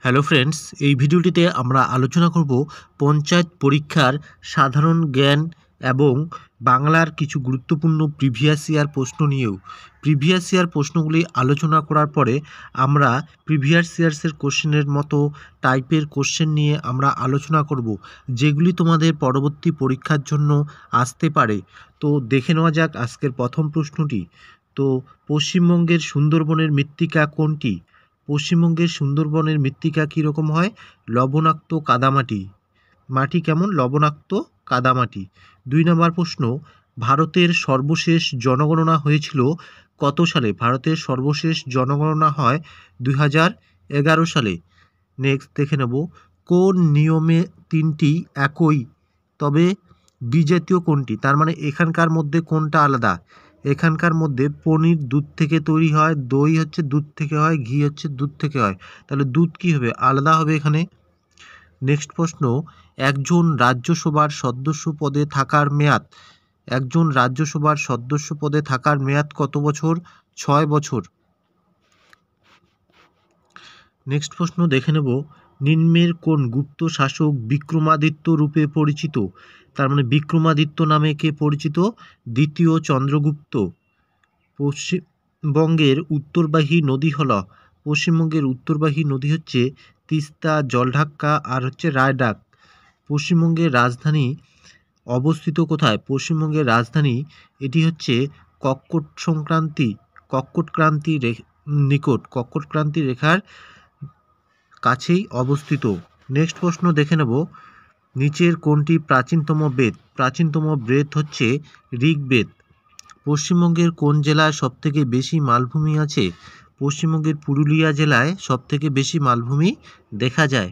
Hello friends, এই ভিডিওটিতে আমরা আলোচনা করব পঞ্চায়েত পরীক্ষার সাধারণ জ্ঞান এবং বাংলার কিছু গুরুত্বপূর্ণ প্রিভিয়াস ইয়ার প্রশ্ন নিয়েও। প্রিভিয়াস ইয়ার প্রশ্নগুলি আলোচনা করার পরে আমরা প্রিভিয়াস ইয়ার্সের কোশ্চেনের মতো টাইপের কোশ্চেন নিয়ে আমরা আলোচনা করব, যেগুলি তোমাদের পরবর্তী পরীক্ষার জন্য আসতে পারে। তো দেখে নেওয়া যাক আজকের প্রথম প্রশ্নটি। তো পশ্চিমবঙ্গের সুন্দরবনের মৃত্তিকা কোনটি? পশ্চিমবঙ্গের সুন্দরবনের মৃত্তিকা কীরকম হয়? লবণাক্ত কাদামাটি। মাটি কেমন? লবণাক্ত কাদামাটি। 2 নম্বর প্রশ্ন, ভারতের সর্বশেষ জনগণনা হয়েছিল কত সালে? ভারতের সর্বশেষ জনগণনা হয় 2011 সালে। নেক্সট দেখে নেব, কোন নিয়মে তিনটি একই তবে বিজাতীয় কোনটি? তার মানে এখানকার মধ্যে কোনটা আলাদা? এখানকার মধ্যে পনির দুধ থেকে তৈরি হয়, দই হচ্ছে দুধ থেকে হয়, ঘি হচ্ছে দুধ থেকে হয়। তাহলে দুধ কি হবে? আলাদা হবে এখানে। নেক্সট প্রশ্ন, একজন রাজ্যসভার সদস্য পদে থাকার মেয়াদ। একজন রাজ্যসভার সদস্য পদে থাকার মেয়াদ কত বছর? 6 বছর। নেক্সট প্রশ্ন দেখে নেব, নিম্নের কোন গুপ্ত শাসক বিক্রমাদিত্য রূপে পরিচিত? তার মানে বিক্রমাদিত্য নামে কে পরিচিত? দ্বিতীয় চন্দ্রগুপ্ত। পশ্চিমবঙ্গের উত্তরবাহী নদী হল? পশ্চিমবঙ্গের উত্তরবাহী নদী হচ্ছে তিস্তা, জলঢাকা আর হচ্ছে রায়ডাক। পশ্চিমবঙ্গের রাজধানী অবস্থিত কোথায়? পশ্চিমবঙ্গের রাজধানী এটি হচ্ছে কর্কটক্রান্তি রেখার কাছেই অবস্থিত। নেক্সট প্রশ্ন দেখে নেব, নিচের কোনটি প্রাচীনতম বেদ? প্রাচীনতম বেদ হচ্ছে ঋগ্বেদ। পশ্চিমবঙ্গের কোন জেলায় সবথেকে বেশি মালভূমি আছে? পশ্চিমবঙ্গের পুরুলিয়া জেলায় সবথেকে বেশি মালভূমি দেখা যায়।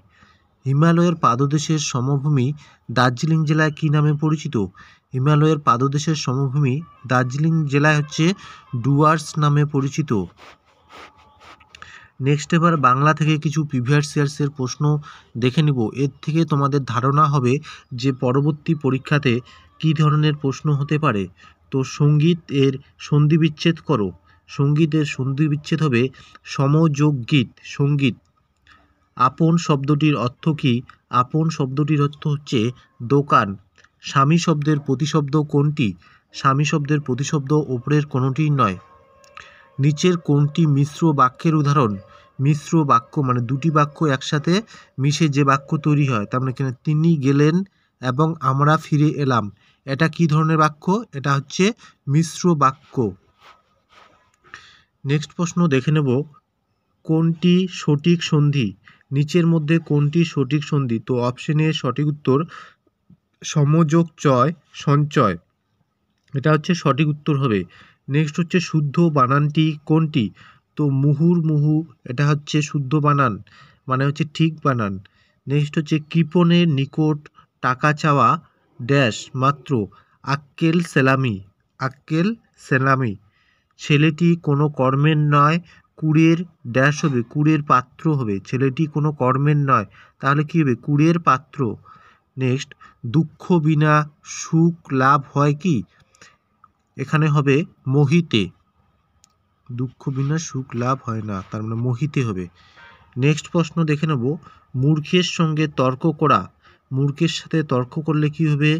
হিমালয়ের পাদদেশের সমভূমি দার্জিলিং জেলায় কী নামে পরিচিত? হিমালয়ের পাদদেশের সমভূমি দার্জিলিং জেলায় হচ্ছে ডুয়ার্স নামে পরিচিত। নেক্সট এবার বাংলা থেকে কিছু প্রিভিয়াস ইয়ার্সের প্রশ্ন দেখে নিব। এর থেকে তোমাদের ধারণা হবে যে পরবর্তী পরীক্ষাতে কী ধরনের প্রশ্ন হতে পারে। তো সঙ্গীত এর সন্ধিবিচ্ছেদ করো। সঙ্গীতের সন্ধিবিচ্ছেদ হবে সমযোগ গীত। সঙ্গীত। আপন শব্দটির অর্থ কী? আপন শব্দটির অর্থ হচ্ছে দোকান। স্বামী শব্দের প্রতিশব্দ কোনটি? স্বামী শব্দের প্রতিশব্দ ওপরের কোনোটিই নয়। নিচের কোনটি মিশ্র বাক্যের উদাহরণ? মিশ্র বাক্য মানে দুটি বাক্য একসাথে মিশে যে বাক্য তৈরি হয়। তার মানে এখানে তিনি গেলেন এবং আমরা ফিরে এলাম, এটা কি ধরনের বাক্য? এটা হচ্ছে মিশ্র বাক্য। নেক্সট প্রশ্ন দেখে নেব, কোনটি সঠিক সন্ধি? নিচের মধ্যে কোনটি সঠিক সন্ধি? তো অপশনে সঠিক উত্তর সমযোগ চয় সঞ্চয়, এটা হচ্ছে সঠিক উত্তর হবে। নেক্সট হচ্ছে শুদ্ধ বানানটি কোনটি? তো মুহুর্মুহু, এটা হচ্ছে শুদ্ধ বানান, মানে হচ্ছে ঠিক বানান। নেক্সট হচ্ছে কৃপণের নিকট টাকা চাওয়া ড্যাশ মাত্র আক্কেল সেলামি। আক্কেল সেলামি। ছেলেটি কোনো কর্মের নয়, কুড়ের ড্যাশ হবে, কুড়ের পাত্র হবে। ছেলেটি কোনো কর্মের নয়, তাহলে কী হবে? কুড়ের পাত্র। নেক্সট, দুঃখ বিনা সুখ লাভ হয় কি? এখানে হবে মোহিতে। দুঃখ বিনা সুখ লাভ হয় না, তার মানে মোহিতে হবে। নেক্সট প্রশ্ন দেখে নেব, মূর্খের সঙ্গে তর্ক করা। মূর্খের সাথে তর্ক করলে কি হবে?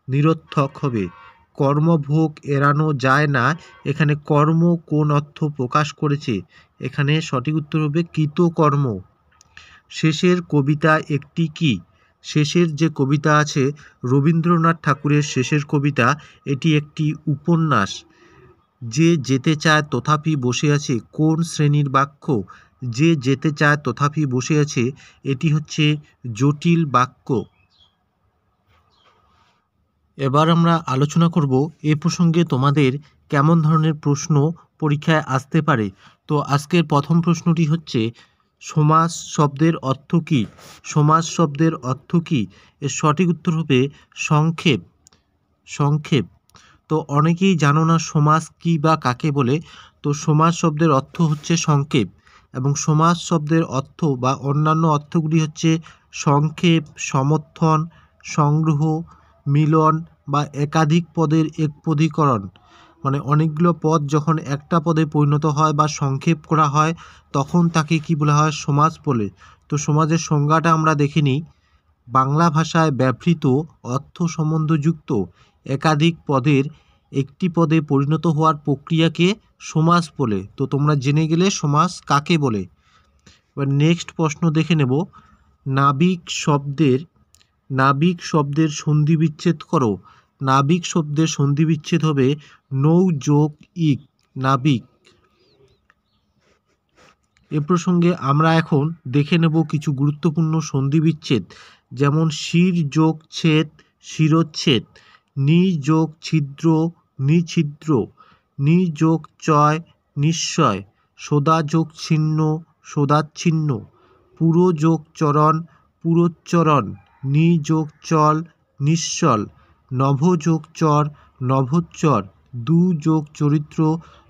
নিরর্থক হবে। কর্মভোগ এড়ানো যায় না, এখানে কর্ম কোন অর্থ প্রকাশ করেছে? এখানে সঠিক উত্তর হবে কৃতকর্ম। শেষের কবিতা একটি কি? শেষের যে কবিতা আছে রবীন্দ্রনাথ ঠাকুরের শেষের কবিতা, এটি একটি উপন্যাস। যে যেতে চায় তথাপি বসে আছে কোন শ্রেণীর বাক্য? যে যেতে চায় তথাপি বসে আছে, এটি হচ্ছে জটিল বাক্য। এবার আমরা আলোচনা করব এ প্রসঙ্গে তোমাদের কেমন ধরনের প্রশ্ন পরীক্ষায় আসতে পারে। তো আজকের প্রথম প্রশ্নটি হচ্ছে, সমাস শব্দের অর্থ কী? সমাস শব্দের অর্থ কী? এর সঠিক উত্তর হবে সংক্ষেপ। সংক্ষেপ। তো অনেকেই জানো না সমাস কী বা কাকে বলে। তো সমাস শব্দের অর্থ হচ্ছে সংক্ষেপ, এবং সমাস শব্দের অর্থ বা অন্যান্য অর্থগুলি হচ্ছে সংক্ষেপ, সমর্থন, সংগ্রহ, মিলন বা একাধিক পদের একপদীকরণ। মানে অনেকগুলো পদ যখন একটা পদে পরিণত হয় বা সংক্ষেপ করা হয় তখন তাকে কি বলা হয়? সমাস বলে। তো সমাজের সংজ্ঞাটা আমরা দেখে নিই। বাংলা ভাষায় ব্যবহৃত অর্থ সম্বন্ধযুক্ত একাধিক পদের একটি পদে পরিণত হওয়ার প্রক্রিয়াকে সমাস বলে। তো তোমরা জেনে গেলে সমাস কাকে বলে। এবার নেক্সট প্রশ্ন দেখে নেব। নাবিক শব্দের সন্ধি বিচ্ছেদ করো। নাবিক শব্দের সন্ধি বিচ্ছেদ হবে নৌ যোগ ইক, নাবিক। এ প্রসঙ্গে আমরা এখন দেখে নেব কিছু গুরুত্বপূর্ণ সন্ধি বিচ্ছেদ, যেমন শির যোগ ছেদ, শিরচ্ছেদ, নি যোগ ছিদ্র, নিছিদ্র, নি যোগ চয়, নিশ্চয়, সোদা যোগ ছিন্ন, সোদাচ্ছিন্ন, পুরো যোগ চরণ, পুরোচ্চরণ, নি যোগ চল, নিশ্চল, নভ যোগ চর, নভোচ্চর, দু যোগ চরিত্র,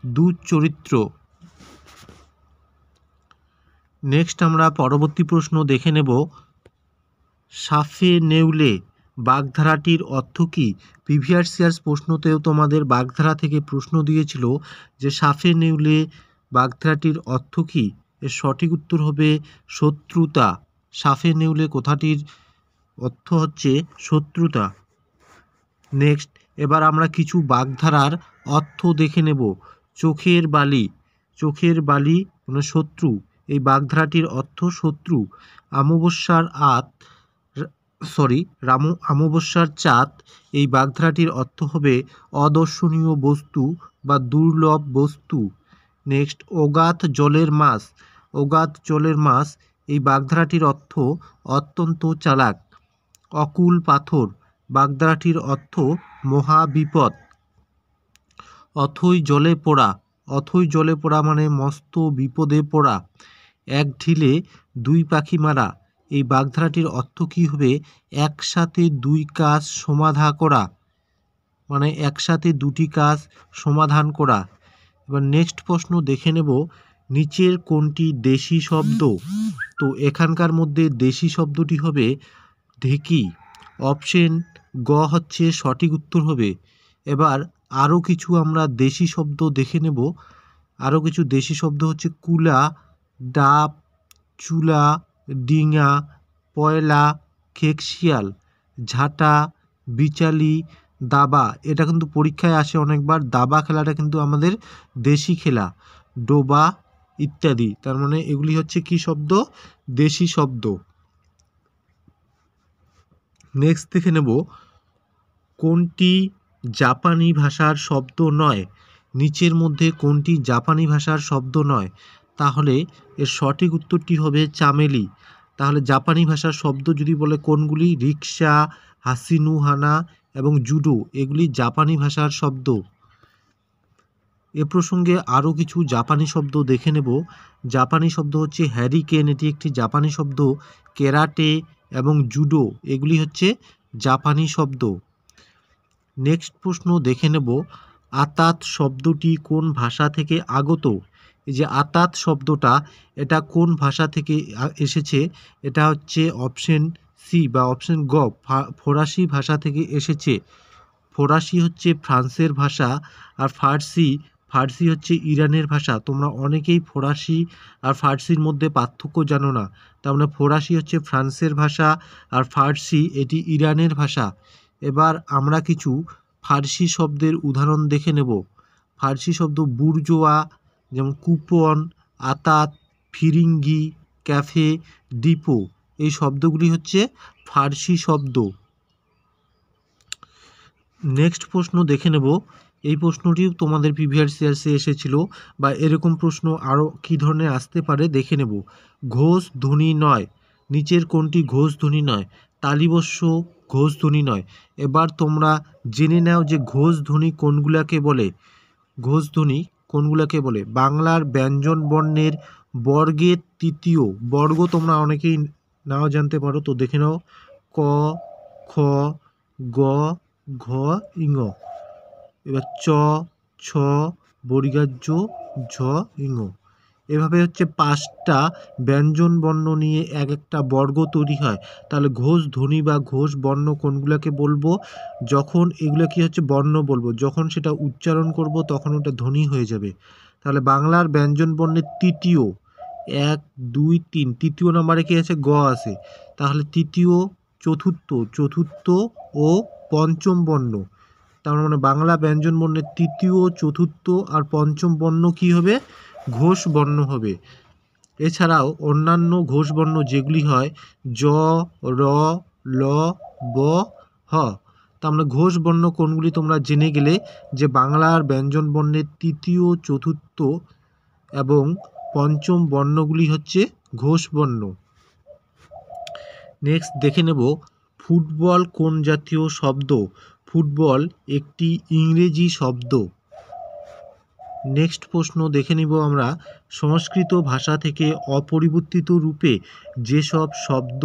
দুচরিত্র। নেক্সট আমরা পরবর্তী প্রশ্ন দেখে নেব। সাফে নেউলে বাগধারাটির অর্থ কী? প্রিভিয়াস ইয়ার্স প্রশ্নতেও তোমাদের বাগধারা থেকে প্রশ্ন দিয়েছিল যে সাফে নেউলে বাগধারাটির অর্থ কী? এর সঠিক উত্তর হবে শত্রুতা। সাফে নেউলে কথাটির অর্থ হচ্ছে শত্রুতা। নেক্সট এবার আমরা কিছু বাগধারার অর্থ দেখে নেব। চোখের বালি, চোখের বালি মানে শত্রু, এই বাগধারাটির অর্থ শত্রু। অমাবস্যার চাঁদ, এই বাগধারাটির অর্থ হবে অদর্শনীয় বস্তু বা দুর্লভ বস্তু। নেক্সট অগাধ জলের মাছ, অগাধ জলের মাছ, এই বাগধারাটির অর্থ অত্যন্ত চালাক। অকুল পাথর, বাগধারাটির অর্থ মহাবিপদ। অথই জলে পড়া, অথই জলে পড়া মানে মস্ত বিপদে পড়া। এক ঢিলে দুই পাখি মারা, এই বাগধারাটির অর্থ কী হবে? একসাথে দুই কাজ সমাধা করা, মানে একসাথে দুটি কাজ সমাধান করা। এবার নেক্সট প্রশ্ন দেখে নেব। নিচের কোনটি দেশি শব্দ? তো এখানকার মধ্যে দেশি শব্দটি হবে ঢেকি। অপশন গ হচ্ছে সঠিক উত্তর হবে। এবার আরও কিছু আমরা দেশি শব্দ দেখে নেব। আরও কিছু দেশি শব্দ হচ্ছে কুলা, ডাব, চুলা, ডিঙা, পয়লা, খেকশিয়াল, ঝাঁটা, বিচালি, দাবা। এটা কিন্তু পরীক্ষায় আসে অনেকবার। দাবা খেলাটা কিন্তু আমাদের দেশি খেলা। ডোবা ইত্যাদি। তার মানে এগুলি হচ্ছে কি শব্দ? দেশি শব্দ। নেক্সট দেখে নেব কোনটি জাপানি ভাষার শব্দ নয়? নিচের মধ্যে কোনটি জাপানি ভাষার শব্দ নয়? তাহলে এর সঠিক উত্তরটি হবে চামেলি। তাহলে জাপানি ভাষার শব্দ যদি বলে কোনগুলি? রিক্সা, হাসিনু হানা এবং জুডো, এগুলি জাপানি ভাষার শব্দ। এ প্রসঙ্গে আরও কিছু জাপানি শব্দ দেখে নেব। জাপানি শব্দ হচ্ছে হ্যারিকেন, এটি একটি জাপানি শব্দ। কেরাটে এবং জুডো, এগুলি হচ্ছে জাপানি শব্দ। নেক্সট প্রশ্ন দেখে নেব। আতাত শব্দটি কোন ভাষা থেকে আগত? এই যে আতাত শব্দটা, এটা কোন ভাষা থেকে এসেছে? এটা হচ্ছে অপশন সি বা অপশন গ, ফরাসি ভাষা থেকে এসেছে। ফরাসি হচ্ছে ফ্রান্সের ভাষা, আর ফার্সি হচ্ছে ইরানের ভাষা। তোমরা অনেকেই ফরাসি আর ফার্সির মধ্যে পার্থক্য জানো না। তার মানে ফরাসি হচ্ছে ফ্রান্সের ভাষা আর ফার্সি এটি ইরানের ভাষা। এবার আমরা কিছু ফার্সি শব্দের উদাহরণ দেখে নেব। ফার্সি শব্দ বুর্জোয়া, যেমন কুপন, আতাত, ফিরিঙ্গি, ক্যাফে, ডিপো, এই শব্দগুলি হচ্ছে ফার্সি শব্দ। নেক্সট প্রশ্ন দেখে নেব। এই প্রশ্নটিও তোমাদের প্রিভিয়াস ইয়ার্সে এসেছিল, বা এরকম প্রশ্ন আরও কী ধরনের আসতে পারে দেখে নেব। ঘোষ ধ্বনি নয়, নিচের কোনটি ঘোষ ধ্বনি নয়? তালিবস্য ঘোষ ধ্বনি নয়। এবার তোমরা জেনে নাও যে ঘোষ ধ্বনি কোনগুলাকে বলে। ঘোষ ধ্বনি কোনগুলাকে বলে? বাংলার ব্যঞ্জন বর্ণের বর্গের তৃতীয় বর্গ, তোমরা অনেকেই নাও জানতে পারো, তো দেখে নাও। ক, খ, গ, ঘ, ইঙ। এবার চ, ছ, বর্গায্য, ঝ, ইঙ। এভাবে হচ্ছে 5টা ব্যঞ্জন বর্ণ নিয়ে এক একটা বর্গ তৈরি হয়। তাহলে ঘোষ ধ্বনি বা ঘোষ বর্ণ কোনগুলোকে বলবো? যখন এগুলো কি হচ্ছে বর্ণ বলবো, যখন সেটা উচ্চারণ করব তখন ওটা ধ্বনি হয়ে যাবে। তাহলে বাংলার ব্যঞ্জন বর্ণের তৃতীয়, 1 2 3, তৃতীয় নম্বরে কি আছে? গ আছে। তাহলে তৃতীয়, চতুর্থ ও পঞ্চম বর্ণ, তার মানে বাংলা ব্যঞ্জন বর্ণের তৃতীয়, চতুর্থ আর পঞ্চম বর্ণ কি হবে? ঘোষ বর্ণ হবে। এছাড়াও অন্যান্য ঘোষ বর্ণ যেগুলি হয় জ, র, ল, ব, হ। তার মানে ঘোষ বর্ণ কোনগুলি তোমরা জেনে গেলে যে বাংলার ব্যঞ্জন বর্ণের তৃতীয়, চতুর্থ এবং পঞ্চম বর্ণগুলি হচ্ছে ঘোষ বর্ণ। নেক্সট দেখে নেব ফুটবল কোন জাতীয় শব্দ? ফুটবল একটি ইংরেজি শব্দ। নেক্সট প্রশ্ন দেখে নিব আমরা, সংস্কৃত ভাষা থেকে অপরিবর্তিত রূপে যেসব শব্দ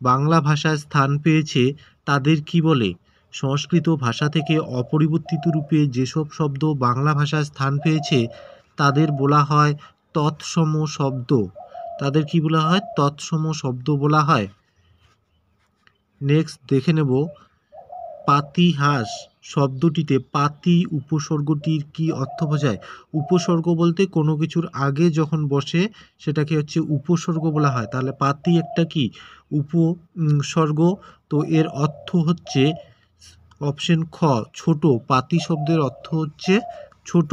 বাংলা ভাষায় স্থান পেয়েছে তাদের কি বলে? সংস্কৃত ভাষা থেকে অপরিবর্তিত রূপে যেসব শব্দ বাংলা ভাষায় স্থান পেয়েছে তাদের বলা হয় তৎসম শব্দ। তাদের কি বলা হয়? তৎসম শব্দ বলা হয়। নেক্সট দেখে নেব পাতিহাস শব্দটিতে পাতি উপসর্গটির কি অর্থ বোঝায়? উপসর্গ বলতে কোনো কিছুর আগে যখন বসে সেটাকে হচ্ছে উপসর্গ বলা হয়। তাহলে পাতি একটা কি উপসর্গ, তো এর অর্থ হচ্ছে অপশন খ ছোট। পাতি শব্দের অর্থ হচ্ছে ছোট।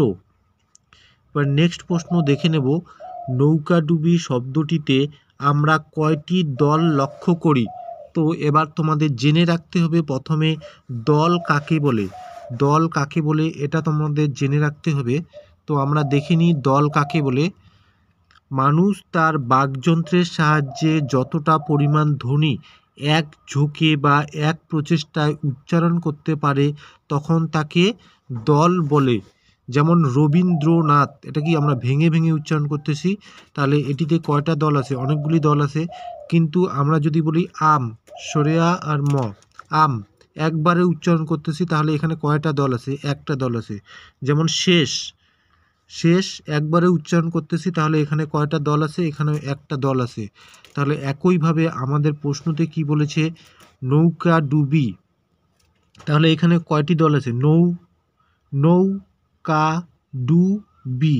এবার নেক্সট প্রশ্ন দেখে নেব নৌকাডুবি শব্দটিতে আমরা কয়টি দল লক্ষ্য করি? তো এবার তোমাদের জেনে রাখতে হবে প্রথমে দল কাকে বলে। দল কাকে বলে এটা তোমাদের জেনে রাখতে হবে। তো আমরা দেখে নিই দল কাকে বলে। মানুষ তার বাকযন্ত্রের সাহায্যে যতটা পরিমাণ ধ্বনি এক ঝোঁকে বা এক প্রচেষ্টায় উচ্চারণ করতে পারে তখন তাকে দল বলে। যেমন রবীন্দ্রনাথ, এটা কি আমরা ভেঙে ভেঙে উচ্চারণ করতেছি, তাহলে এটিতে কয়টা দল আছে? অনেকগুলি দল আছে। কিন্তু আমরা যদি বলি আম, সরেয়া আর ম, আম একবারে উচ্চারণ করতেছি তাহলে এখানে কয়টা দল আছে? একটা দল আছে। যেমন শেষ, শেষ একবারে উচ্চারণ করতেছি তাহলে এখানে কয়টা দল আছে? এখানে একটা দল আছে। তাহলে একইভাবে আমাদের প্রশ্নতে কি বলেছে? নৌকা ডুবি, তাহলে এখানে কয়টি দল আছে? নৌকা ডুবি,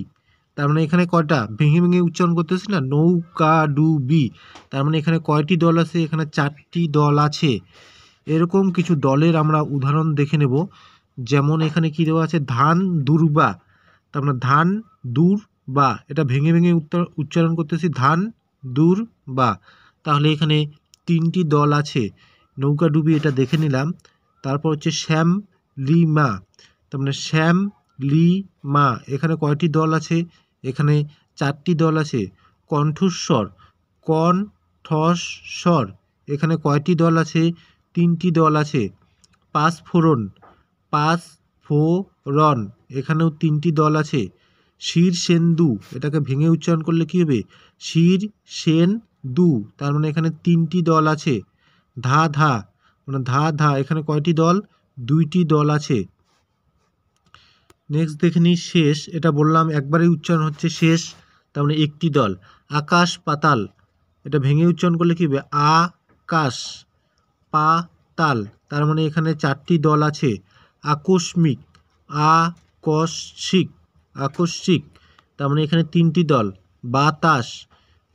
তার মানে এখানে কয়টা? ভেঙে ভেঙে উচ্চারণ করতেছি না, নৌকা ডুবি, তার মানে এখানে কয়টি দল আছে? এখানে 4টি দল আছে। এরকম কিছু দলের আমরা উদাহরণ দেখে নেব। যেমন এখানে কি দেওয়া আছে? ধান দুর্বা, তার মানে ধান দূর বা, এটা ভেঙে ভেঙে উচ্চারণ করতেছি ধান দূর বা, তাহলে এখানে 3টি দল আছে। নৌকা ডুবি এটা দেখে নিলাম। তারপর হচ্ছে শ্যাম লিমা, তার মানে শ্যাম লিমা, এখানে কয়টি দল আছে? এখানে 4টি দল আছে। কণ্ঠস্বর, কণ্ঠস্বর, এখানে কয়টি দল আছে? 3টি দল আছে। পাঁচফোড়ন, পাঁচফোড়ন, এখানেও 3টি দল আছে। শীর্ষেন্দু, এটাকে ভেঙে উচ্চারণ করলে কি হবে? শীর্ষেন্দু, তার মানে এখানে 3টি দল আছে। ধা ধা, মানে ধা ধা, এখানে কয়টি দল? 2টি দল আছে। নেক্সট দেখে নিই শেষ, এটা বললাম একবারেই উচ্চারণ হচ্ছে শেষ, তার মানে 1টি দল। আকাশ পাতাল, এটা ভেঙে উচ্চারণ করলে কি হবে? আকাশ পাতাল, তার মানে এখানে 4টি দল আছে। আকস্মিক, আকস্মিক, আকস্মিক, তার মানে এখানে 3টি দল। বাতাস,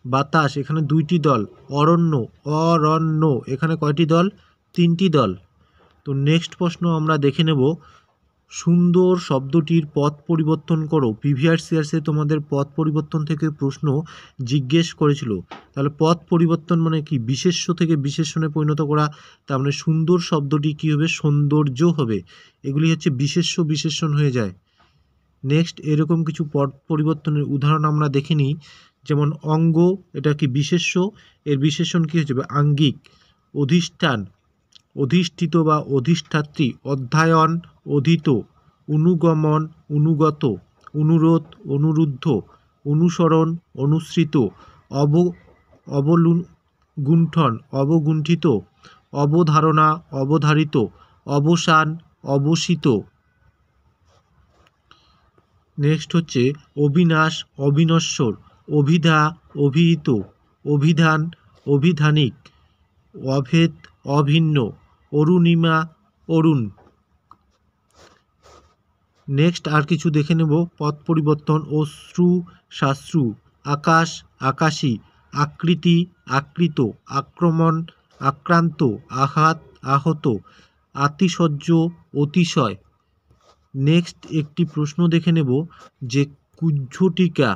বাতাস, এখানে 2টি দল। অরণ্য, অরণ্য, এখানে কয়টি দল? 3টি দল। তো নেক্সট প্রশ্ন আমরা দেখে নেব সুন্দর শব্দটির পথ পরিবর্তন করো। প্রিভিয়াস ইয়ার্সে তোমাদের পথ পরিবর্তন থেকে প্রশ্ন জিজ্ঞেস করেছিল। তাহলে পথ পরিবর্তন মানে কি? বিশেষ্য থেকে বিশেষণে পরিণত করা, তার মানে সুন্দর শব্দটি কি হবে? সৌন্দর্য হবে। এগুলি হচ্ছে বিশেষ্য বিশেষণ হয়ে যায়। নেক্সট এরকম কিছু পথ পরিবর্তনের উদাহরণ আমরা দেখে নিই। যেমন অঙ্গ, এটা কি বিশেষ্য, এর বিশেষণ কি হয়ে যাবে? আঙ্গিক। অধিষ্ঠান, অধিষ্ঠিত বা অধিষ্ঠাত্রী। অধ্যায়ন, অধীত। অনুগমন, অনুগত। অনুরোধ, অনুরুদ্ধ। অনুসরণ, অনুসৃত। অবগুণ্ঠন, অবগুণ্ঠিত। অবধারণা, অবধারিত। অবসান, অবসিত। নেক্সট হচ্ছে অবিনাশ, অবিনশ্বর, অভিধা, অভিহিত, অভিধান, অভিধানিক, অভেদ, অভিন্ন, অরুণিমা, অরুণ। নেক্সট আর কিছু দেখে নেব। পদ পরিবর্তন, অশ্রু, শাশ্রু, আকাশ, আকাশী, আকৃতি, আকৃত, আক্রমণ, আক্রান্ত, আঘাত, আহত, আতিশয্য, অতিশয়। নেক্সট একটি প্রশ্ন দেখে নেব যে কুজ্ঝটিকা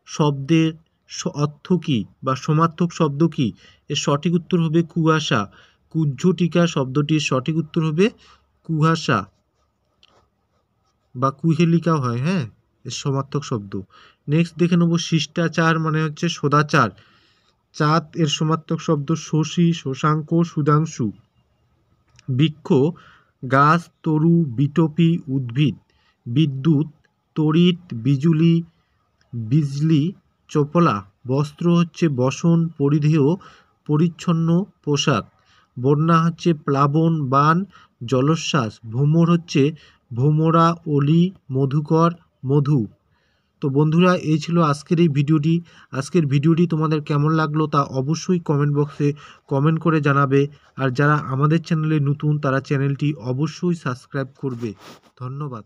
শব্দের অর্থ কী বা সমার্থক শব্দ কী? এর সঠিক উত্তর হবে কুয়াশা। কুজ্ঝটিকা শব্দটির সঠিক উত্তর হবে কুয়াশা বা কুহেলিকাও হয়, হ্যাঁ, এর সমার্থক শব্দ। নেক্সট দেখে নেব শিষ্টাচার মানে হচ্ছে সদাচার। চাঁদ এর সমার্থক শব্দ শশী, শশাঙ্ক, সুধাংশু। বৃক্ষ গাছ, তরু, বিটপি, উদ্ভিদ। বিদ্যুৎ তড়িৎ, বিজুলি, বিজলি, চপলা। বস্ত্র হচ্ছে বসন, পরিধেয়, পরিচ্ছন্ন পোশাক। বন্যা হচ্ছে প্লাবন, বান, জলোচ্ছ্বাস। ভ্রমর হচ্ছে ভ্রমরা, অলি, মধুকর, মধু। তো বন্ধুরা, এই ছিল আজকের এই ভিডিওটি। আজকের ভিডিওটি তোমাদের কেমন লাগলো তা অবশ্যই কমেন্ট বক্সে কমেন্ট করে জানাবে। আর যারা আমাদের চ্যানেলে নতুন তারা চ্যানেলটি অবশ্যই সাবস্ক্রাইব করবে। ধন্যবাদ।